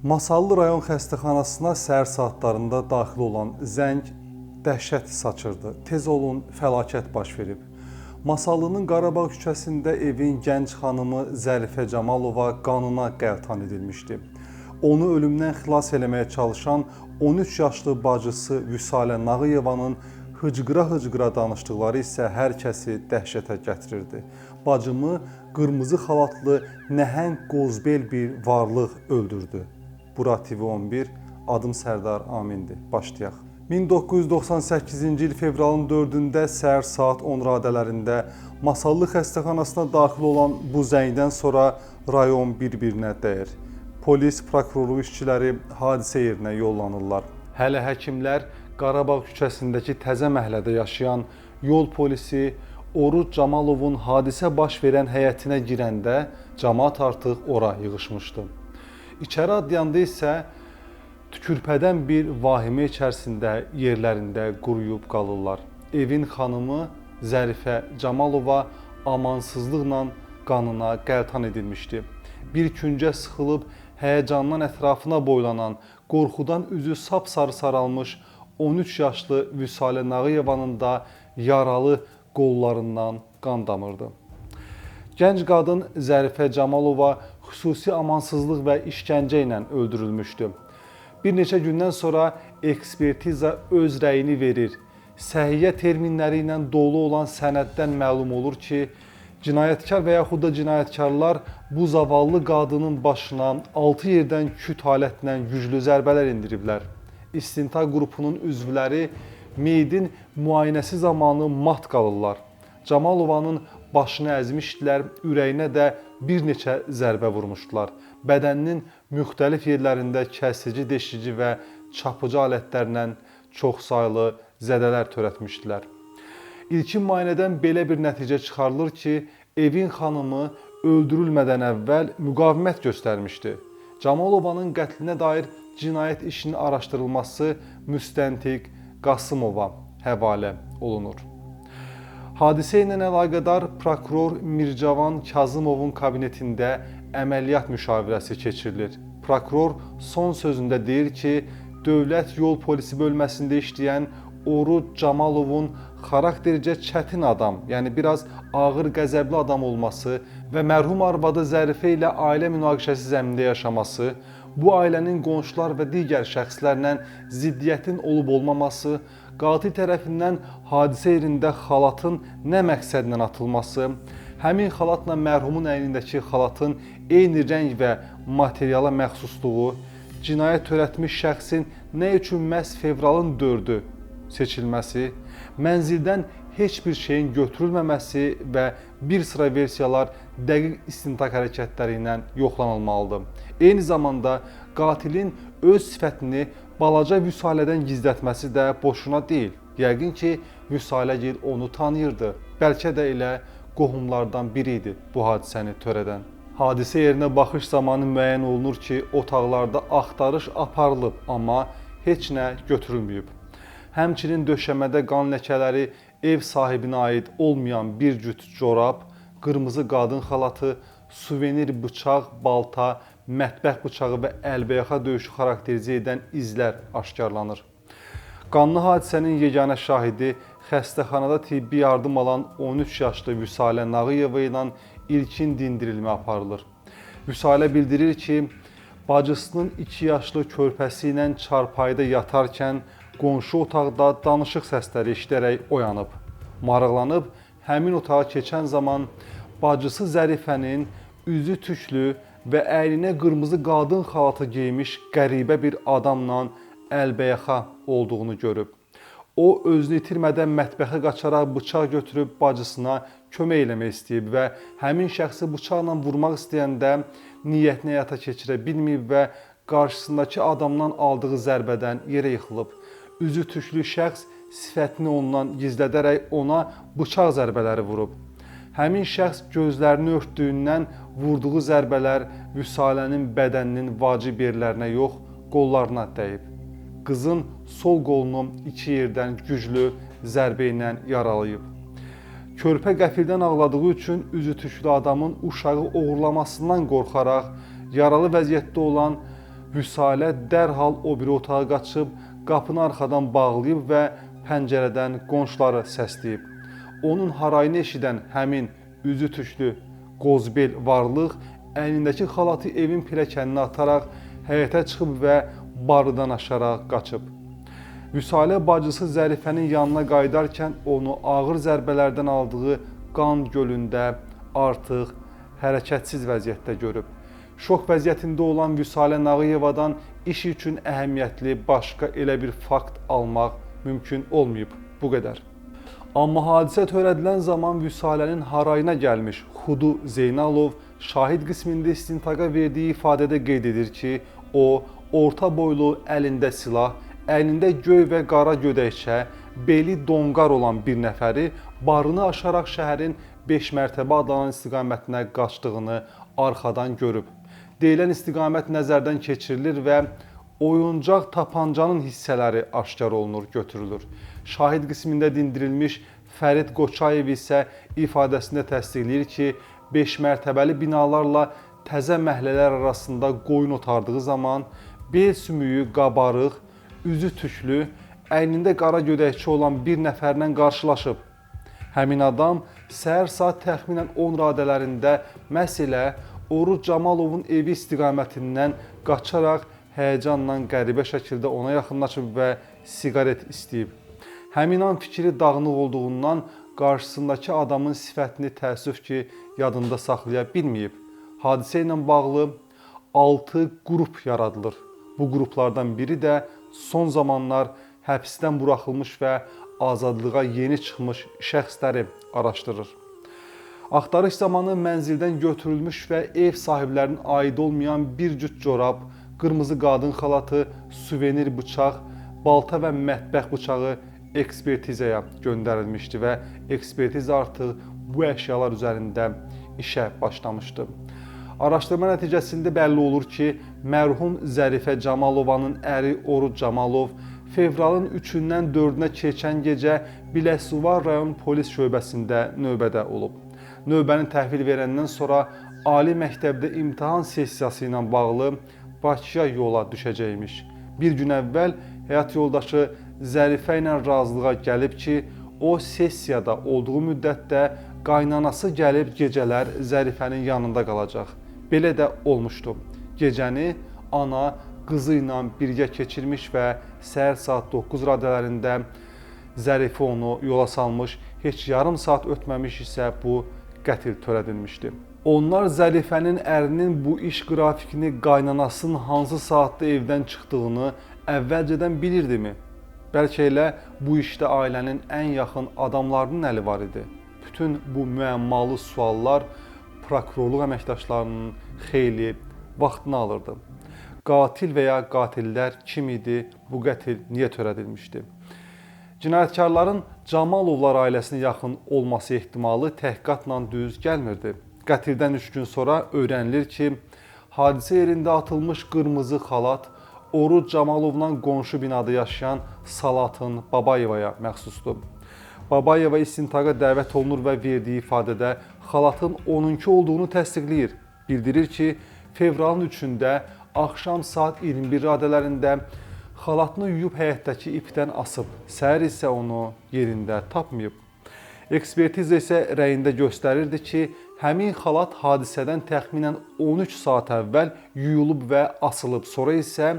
Masallı rayon xəstəxanasına səhər saatlarında daxil olan zəng dəhşət saçırdı. Tez olun, fəlakət baş verib. Masallının Qarabağ küçəsində evin gənc xanımı Zərifə Camalova qanına qəltan edilmişdi. Onu ölümdən xilas eləməyə çalışan 13 yaşlı bacısı Vüsalə Nağıyevanın hıcqıra-hıcqıra danışdıqları isə hər kəsi dəhşətə gətirirdi. Bacımı qırmızı xalatlı nəhəng qozbel bir varlıq öldürdü. Bura TV11, adım Sərdar Amindir. Başlayaq. 1998-ci il fevralın 4-də səhər saat 10 radələrində Masallı xəstəxanasına daxil olan bu zəngdən sonra rayon bir-birinə dəyir. Polis, prokurorluq işçiləri hadisə yerinə yollanırlar. Hələ həkimlər Qarabağ küçəsindəki təzə məhəllədə yaşayan yol polisi Oruc Camalovun hadisə baş verən həyətinə girəndə cəmaət artıq ora yığışmışdı. İçəri adlayanda isə tükürpədən bir vahimə içərisində yerlərində quruyub qalırlar. Evin xanımı Zərifə Camalova amansızlıqla qanına qəltan edilmişdi. Bir küncə sıxılıb həyəcandan ətrafına boylanan, qorxudan üzü sapsarı saralmış 13 yaşlı Vüsalə Nağıyevanın da yaralı qollarından qan damırdı. Gənc qadın Zərifə Camalova xüsusi amansızlıq və işgəncə ilə öldürülmüşdü. Bir neçə gündən sonra ekspertiza öz rəyini verir. Səhiyyə terminləri ilə dolu olan sənəddən məlum olur ki, cinayətkar və yaxud da cinayətkarlar bu zavallı qadının başına 6 yerdən küt halətlə güclü zərbələr endiriblər. İstintaq qrupunun üzvləri meyidin müayinəsi zamanı mat qalırlar. Camalovanın başını əzmişdilər, ürəyinə də bir neçə zərbə vurmuşdular. Bədəninin müxtəlif yerlərində kəsici, deşici və çapıcı alətlərlə çoxsaylı zədələr törətmişdilər. İlkin müayinədən belə bir nəticə çıxarılır ki, evin xanımı öldürülmədən əvvəl müqavimət göstərmişdi. Camalovanın qətlinə dair cinayət işinin araşdırılması müstəntiq Qasımova həvalə olunur. Hadisə ilə əlaqədar prokuror Mircavan Kazımovun kabinetində əməliyyat müşavirəsi keçirilir. Prokuror son sözündə deyir ki, Dövlət Yol Polisi bölməsində işləyən Oruc Camalovun xaraktericə çətin adam, yəni biraz ağır qəzəbli adam olması və mərhum arvadı Zərifə ilə ailə münaqişəsi zəminində yaşaması, bu ailənin qonşular və digər şəxslərlə ziddiyyətin olub-olmaması, qatil tərəfindən hadisə yerində xalatın nə məqsədlə atılması, həmin xalatla mərhumun əynindəki xalatın eyni rəng və materiala məxsusluğu, cinayət törətmiş şəxsin nə üçün məhz fevralın 4-ü seçilməsi, mənzildən heç bir şeyin götürülməməsi və bir sıra versiyalar dəqiq istintaq hərəkətləri ilə yoxlanılmalıdır. Eyni zamanda qatilin öz sifətini balaca Vüsalədən gizlətməsi də boşuna deyil. Yəqin ki, Vüsaləgil onu tanıyırdı. Bəlkə də elə qohumlardan biri idi bu hadisəni törədən. Hadisə yerinə baxış zamanı müəyyən olunur ki, otaqlarda axtarış aparılıb, amma heç nə götürülməyib. Həmçinin döşəmədə qan ləkələri, ev sahibinə aid olmayan bir cüt corab, qırmızı qadın xalatı, suvenir bıçaq, balta, mətbəx bıçağı və əlbəyaxa döyüşü xarakterizə edən izlər aşkarlanır. Qanlı hadisənin yeganə şahidi xəstəxanada tibbi yardım alan 13 yaşlı Vüsalə Nağıyeva ilə ilkin dindirilmə aparılır. Vüsalə bildirir ki, bacısının 2 yaşlı körpəsi ilə çarpayıda yatarkən qonşu otaqda danışıq səsləri eşidərək oyanıb. Maraqlanıb, həmin otağa keçən zaman bacısı Zərifənin üzü tüklü və əyninə qırmızı qadın xalatı geymiş qəribə bir adamla əlbəyaxa olduğunu görüb. O, özünü itirmədən mətbəxə qaçaraq bıçaq götürüb bacısına kömək eləmək istəyib və həmin şəxsi bıçaqla vurmaq istəyəndə niyyətini həyata keçirə bilməyib və qarşısındakı adamdan aldığı zərbədən yerə yıxılıb. Üzü tüklü şəxs sifətini ondan gizlədərək ona bıçaq zərbələri vurub. Həmin şəxs gözlərini örtdüyündən vurduğu zərbələr Vüsalənin bədəninin vacib yerlərinə yox, qollarına dəyib. Qızın sol qolunu 2 yerdən güclü zərbə ilə yaralayıb. Körpə qəfildən ağladığı üçün üzü tüklü adamın uşağı oğurlamasından qorxaraq yaralı vəziyyətdə olan Vüsalə dərhal o biri otağa qaçıb, qapını arxadan bağlayıb və pəncərədən qonşuları səsləyib. Onun harayını eşidən həmin üzü tüklü qozbel varlıq əynindəki xalatı evin pilləkəninə ataraq həyətə çıxıb və barıdan aşaraq qaçıb. Vüsalə bacısı Zərifənin yanına qayıdarkən onu ağır zərbələrdən aldığı qan gölündə artıq hərəkətsiz vəziyyətdə görüb. Şok vəziyyətində olan Vüsalə Nağıyevadan iş üçün əhəmiyyətli başqa elə bir fakt almaq mümkün olmayıb. Bu qədər. Amma hadisə törədilən zaman Vüsalənin harayına gəlmiş Xudu Zeynalov şahid qismində istintaqa verdiyi ifadədə qeyd edir ki, o, orta boylu, əlində silah, əynində göy və qara gödəkçə, beli donqar olan bir nəfəri barını aşaraq şəhərin 5 mərtəbə adlanan istiqamətinə qaçdığını arxadan görüb. Deyilən istiqamət nəzərdən keçirilir və oyuncaq tapancanın hissələri aşkar olunur, götürülür. Şahid qismində dindirilmiş Fərid Qoçayev isə ifadəsində təsdiqləyir ki, 5 mərtəbəli binalarla təzə məhəllələr arasında qoyun otardığı zaman bel sümüyü qabarıq, üzü tüklü, əynində qara gödəkçə olan bir nəfərlə qarşılaşıb. Həmin adam səhər saat təxminən 10 radələrində məhz elə Oruc Camalovun evi istiqamətindən qaçaraq həyəcanla qəribə şəkildə ona yaxınlaşıb və siqaret istəyib. Həmin an fikri dağınıq olduğundan qarşısındakı adamın sifətini təəssüf ki, yadında saxlaya bilməyib. Hadisə ilə bağlı 6 qrup yaradılır. Bu qruplardan biri də son zamanlar həbsdən buraxılmış və azadlığa yeni çıxmış şəxsləri araşdırır. Axtarış zamanı mənzildən götürülmüş və ev sahiblərinin aid olmayan bir cüt corab, qırmızı qadın xalatı, suvenir bıçaq, balta və mətbəx bıçağı ekspertizaya göndərilmişdi və ekspertiza artıq bu əşyalar üzərində işə başlamışdı. Araşdırma nəticəsində bəlli olur ki, mərhum Zərifə Camalovanın əri Oruc Camalov fevralın 3-dən 4-nə keçən gecə Biləsuvar rayon polis şöbəsində növbədə olub. Növbəni təhvil verəndən sonra ali məktəbdə imtahan sessiyası ilə bağlı Bakıya yola düşəcəkmiş. Bir gün əvvəl həyat yoldaşı Zərifə ilə razılığa gəlib ki, o sessiyada olduğu müddətdə qaynanası gəlib gecələr Zərifənin yanında qalacaq. Belə də olmuşdu. Gecəni ana qızı ilə birgə keçirmiş və səhər saat 9 radələrində Zərifə onu yola salmış, heç yarım saat ötməmiş isə bu qətl törədilmişdi. Onlar Zərifənin ərinin bu iş qrafikini qaynanasının hansı saatda evdən çıxdığını əvvəlcədən bilirdimi? Bəlkə elə bu işdə ailənin ən yaxın adamlarının əli var idi. Bütün bu müəmmalı suallar prokurorluq əməkdaşlarının xeyli vaxtını alırdı. Qatil və ya qatillər kim idi? Bu qətl niyə törədilmişdi? Cinayətkarların Camalovlar ailəsinə yaxın olması ehtimalı təhqiqatla düz gəlmirdi. Qətldən 3 gün sonra öyrənilir ki, hadisə yerində atılmış qırmızı xalat Oruc Camalovla qonşu binada yaşayan Salatın Babayevaya məxsusdur. Babayeva istintaqa dəvət olunur və verdiyi ifadədə xalatın onunki olduğunu təsdiqləyir. Bildirir ki, fevralın 3-də axşam saat 21 radələrində xalatını yuyub həyətdəki ipdən asıb, səhər isə onu yerində tapmayıb. Ekspertiza isə rəyində göstərirdi ki, həmin xalat hadisədən təxminən 13 saat əvvəl yuyulub və asılıb, sonra isə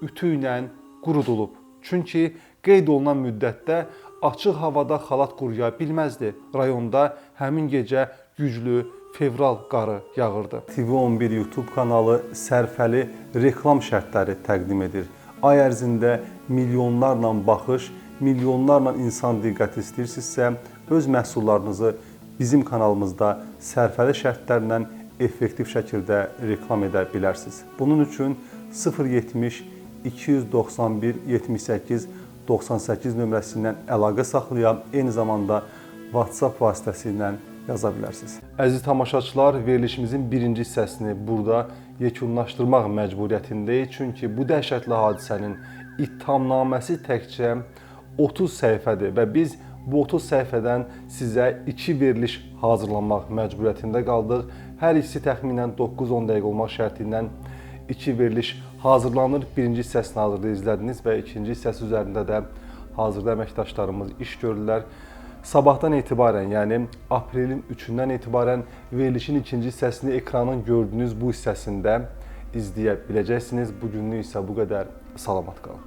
ütü ilə qurudulub. Çünki qeyd olunan müddətdə açıq havada xalat quruya bilməzdi. Rayonda həmin gecə güclü fevral qarı yağırdı. TV11 YouTube kanalı sərfəli reklam şərtləri təqdim edir. Ay ərzində milyonlarla baxış, milyonlarla insan diqqət istəyirsinizsə, öz məhsullarınızı bizim kanalımızda sərfəli şərtlərlə effektiv şəkildə reklam edə bilərsiniz. Bunun üçün 070 291 78 98 nömrəsindən əlaqə saxlaya, eyni zamanda WhatsApp vasitəsilə yaza bilərsiniz. Əziz tamaşaçılar, verilişimizin birinci hissəsini burada yekunlaşdırmaq məcburiyyətindəyik. Çünki bu dəhşətli hadisənin ittihamnaməsi təkcə 30 səhifədir və biz bu 30 səhifədən sizə 2 veriliş hazırlanmaq məcburiyyətində qaldıq. Hər ikisi təxminən 9-10 dəqiqə olmaq şərti ilə 2 veriliş hazırlanır. Birinci hissəsini hazırda izlədiniz və ikinci hissəsi üzərində də hazırda əməkdaşlarımız iş görürlər. Sabahdan etibarən, yəni aprelin 3-dən etibarən verilişin ikinci hissəsini ekranın gördüyünüz bu hissəsində izləyə biləcəksiniz. Bu günlük isə bu qədər. Salamat qalın.